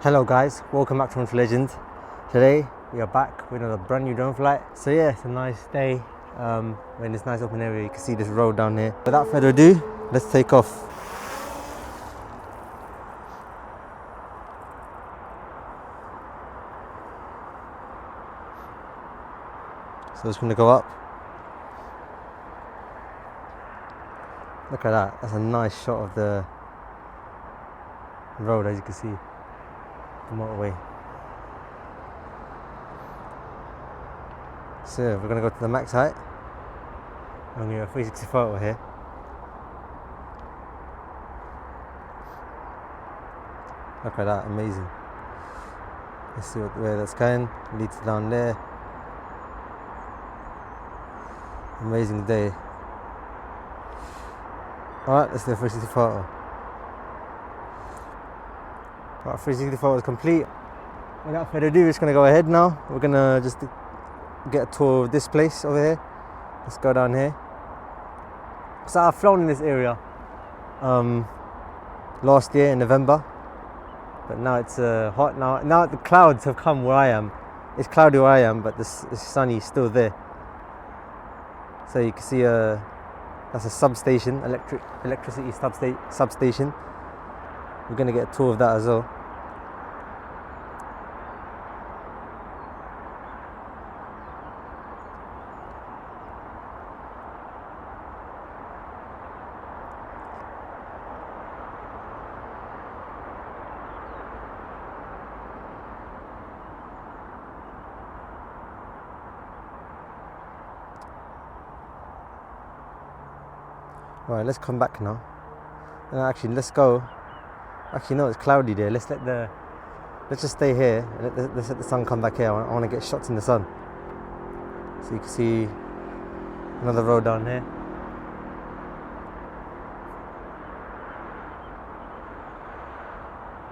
Hello guys, welcome back to Woodford Legend. Today we are back with another brand new drone flight. So yeah, it's a nice day. We're in this nice open area. You can see this road down here. Without further ado, let's take off. So it's going to go up. Look at that. That's a nice shot of the road, as you can see. The motorway. So we're going to go to the max height. I'm going to get a 360 photo here. Look at that, amazing. Let's see where that's going. Leads down there. Amazing day. Alright, let's do a 360 photo. Alright, 360 photo is complete. Without further ado, we're just going to go ahead now. We're going to just get a tour of this place over here. Let's go down here. So I've flown in this area last year in November, but now it's hot. Now the clouds have come where I am. It's cloudy where I am, but the sunny is still there. So you can see that's a substation, electricity substation. We're going to get a tour of that as well. Right, let's come back now. And actually, let's go. Actually, no, it's cloudy there. Let's just stay here. And let's let the sun come back here. I want to get shots in the sun. So you can see another road down here.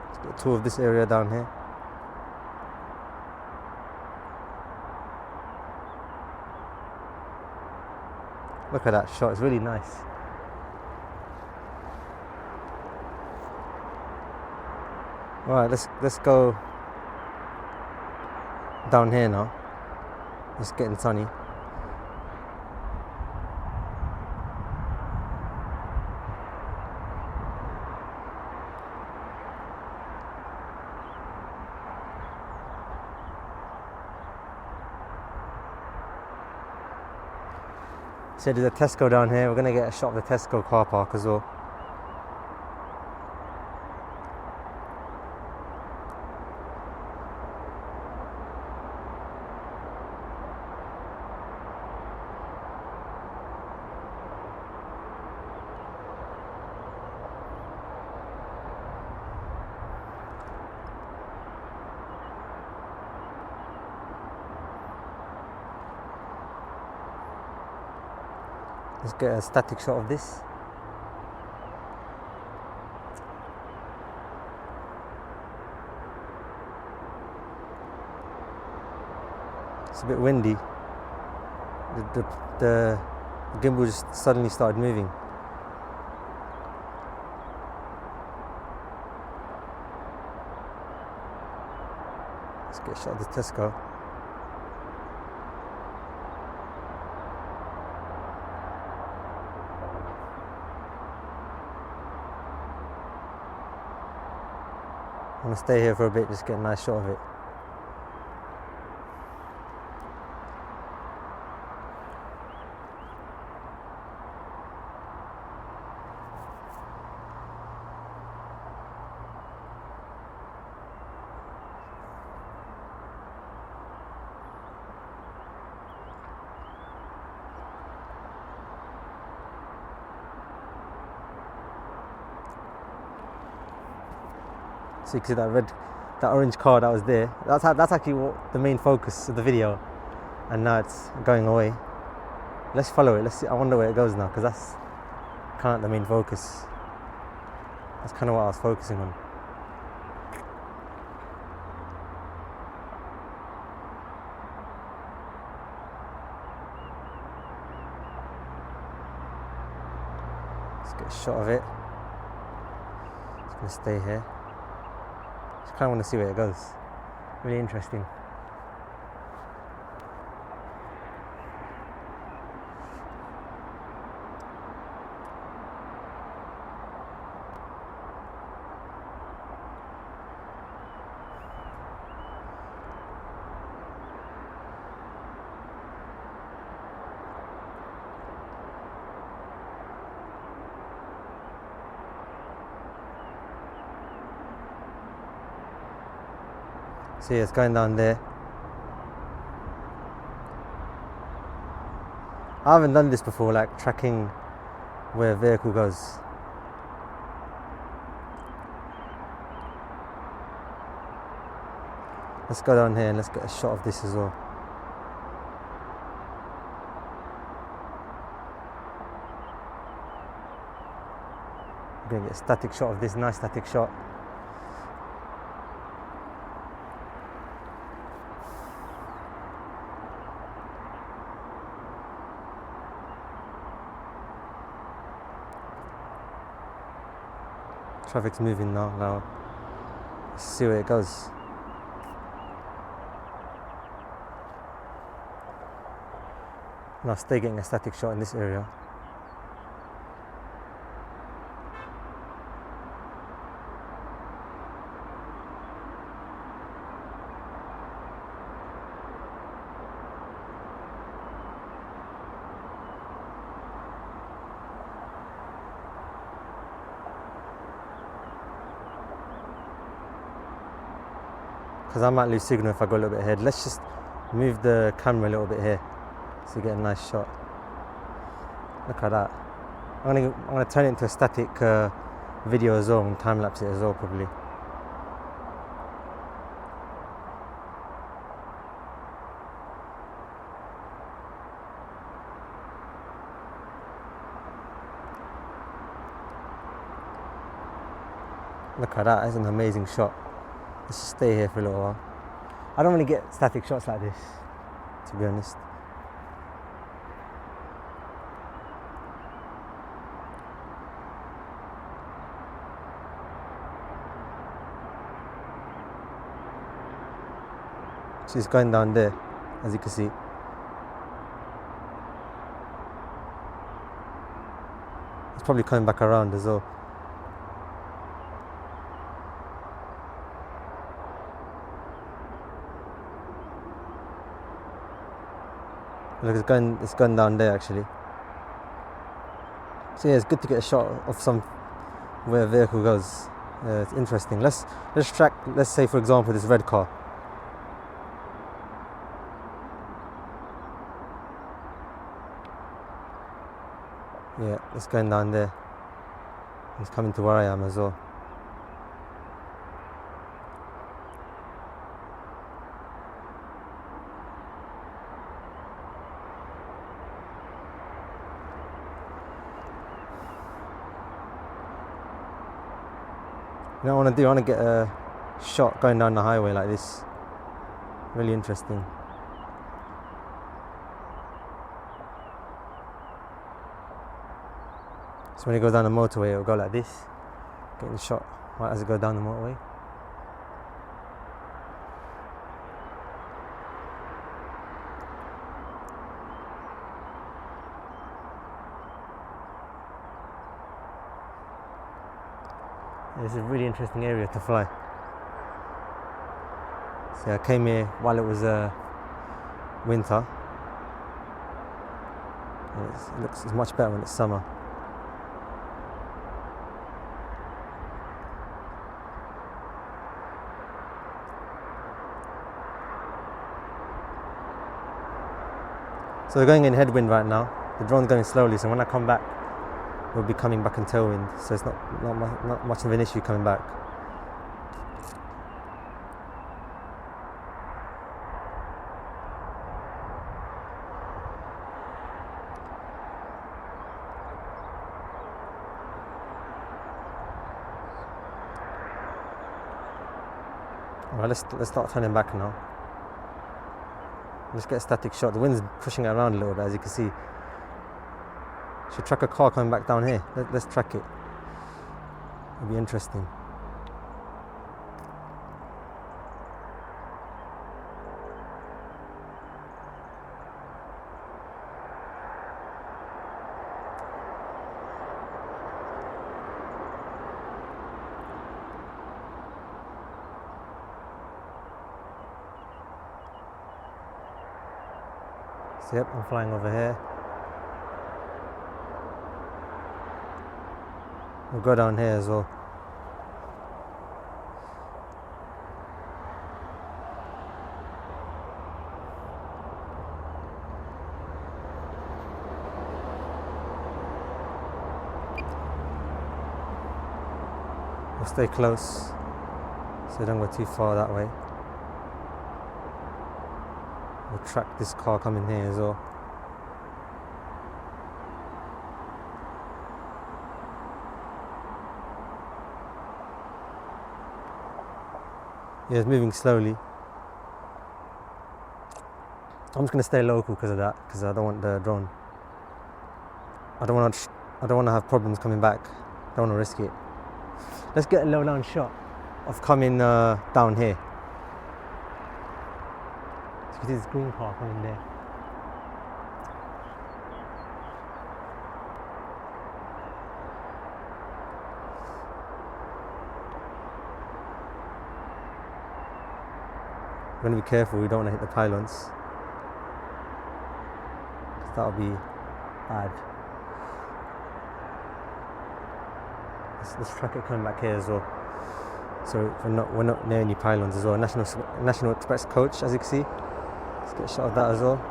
Let's get a tour of this area down here. Look at that shot. It's really nice. Alright, let's go down here now. It's getting sunny. So there's a Tesco down here. We're gonna get a shot of the Tesco car park as well. Let's get a static shot of this. It's a bit windy. The gimbal just suddenly started moving. Let's get a shot of the Tesco. I'm going to stay here for a bit, just get a nice shot of it. So you can see that orange car that was there. That's actually what the main focus of the video, and now it's going away. Let's follow it. Let's see. I wonder where it goes now, because that's kind of the main focus. That's kind of what I was focusing on. Let's get a shot of it. It's going to stay here. kind of want to see where it goes. Really interesting. See, it's going down there. I haven't done this before, like tracking where a vehicle goes. Let's go down here and let's get a shot of this as well. I'm gonna get a static shot of this, nice static shot. Traffic's moving now. Let's see where it goes. Now stay getting a static shot in this area. Because I might lose signal if I go a little bit ahead. Let's just move the camera a little bit here so you get a nice shot. Look at that. I'm gonna turn it into a static video as well and time lapse it as well probably. Look at that, that's an amazing shot. Let's just stay here for a little while. I don't really get static shots like this, to be honest. She's going down there, as you can see. It's probably coming back around as well. Look, it's going down there actually. So yeah, it's good to get a shot of where a vehicle goes. It's interesting. Let's track. Let's say for example this red car. Yeah, it's going down there. It's coming to where I am as well. You know what I want to do? I want to get a shot going down the highway like this. Really interesting. So when it goes down the motorway, it'll go like this. Getting the shot right as it goes down the motorway. This is a really interesting area to fly. So I came here while it was winter. It looks much better when it's summer. So we're going in headwind right now. The drone's going slowly, so when I come back, we'll be coming back in tailwind, so it's not much of an issue coming back. Alright, let's start turning back now. Let's get a static shot. The wind's pushing it around a little bit, as you can see. Should track a car coming back down here. Let's track it. It'll be interesting. So yep, I'm flying over here. We'll go down here as well. We'll stay close so don't go too far that way. We'll track this car coming here as well. Yeah, it's moving slowly. I'm just gonna stay local because of that, because I don't want the drone. I don't want to have problems coming back. Don't want to risk it. Let's get a low down shot of coming down here. So you can see this green car coming there. We're going to be careful, we don't want to hit the pylons, because that'll be bad. Let's track it coming back here as well. So we're not near any pylons as well. National Express coach, as you can see. Let's get a shot of that as well.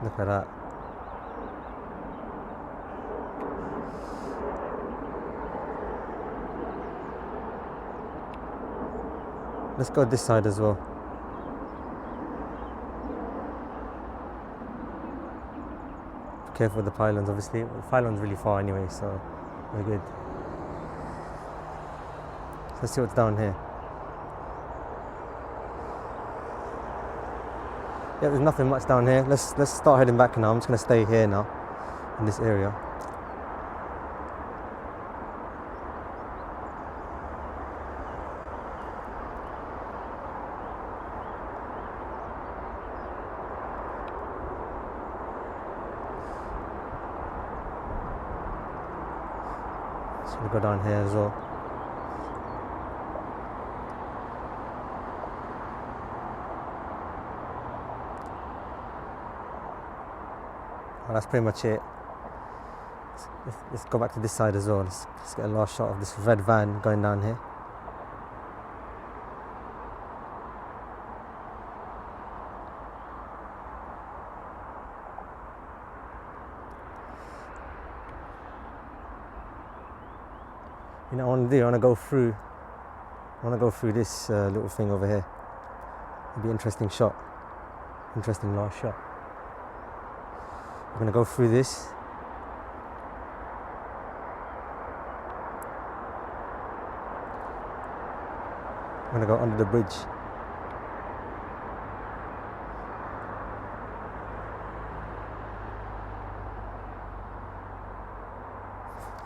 Look at that. Let's go this side as well. Be careful with the pylons, obviously. The pylon's really far anyway, so we're good. So let's see what's down here. Yeah, there's nothing much down here. Let's start heading back now. I'm just going to stay here now, in this area. So we'll go down here as well. Well, that's pretty much it. Let's go back to this side as well. Let's get a last shot of this red van going down here. You know what I want to do? I want to go through this little thing over here. It'll be an interesting shot. Interesting last shot. We're going to go through this. I'm going to go under the bridge.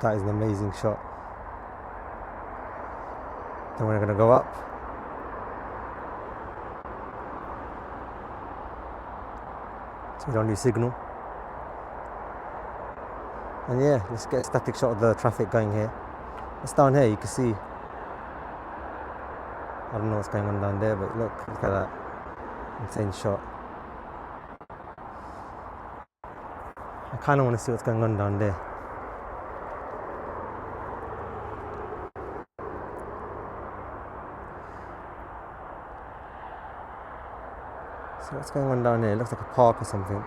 That is an amazing shot. Then we're going to go up. So we don't lose signal. And yeah, let's get a static shot of the traffic going here. It's down here, you can see. I don't know what's going on down there, but look at that. Insane shot. I kind of want to see what's going on down there. So what's going on down here? It looks like a park or something.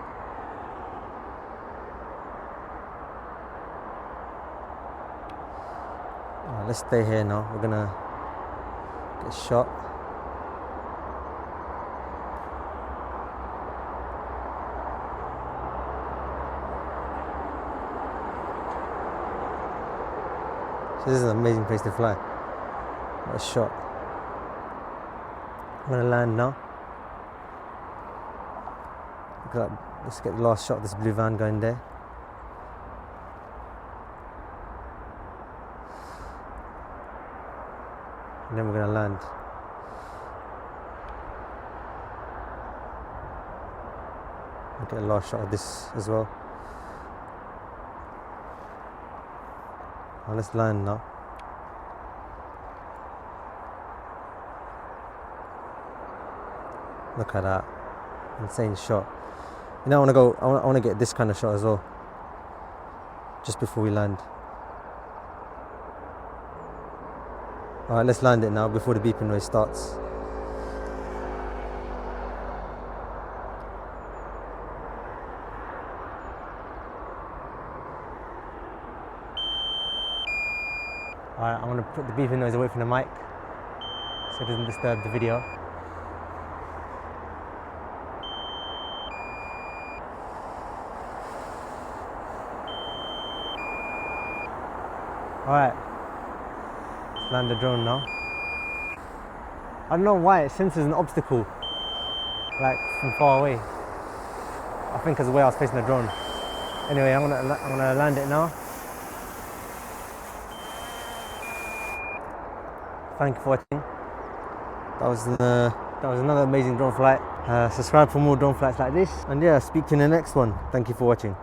Let's stay here now. We're gonna get a shot. So this is an amazing place to fly. What a shot. I'm gonna land now. Look at that. Let's get the last shot of this blue van going there. And then we're going to land. I'll get a last shot of this as well. Oh, let's land now. Look at that. Insane shot. You know, I want to get this kind of shot as well. Just before we land. Alright, let's land it now before the beeping noise starts. Alright, I'm going to put the beeping noise away from the mic so it doesn't disturb the video. Alright, let's land the drone now. I don't know why it senses an obstacle, like from far away. I think it's the way I was facing the drone. Anyway, I'm gonna land it now. Thank you for watching. That was another amazing drone flight. Subscribe for more drone flights like this. And yeah, speak to you in the next one. Thank you for watching.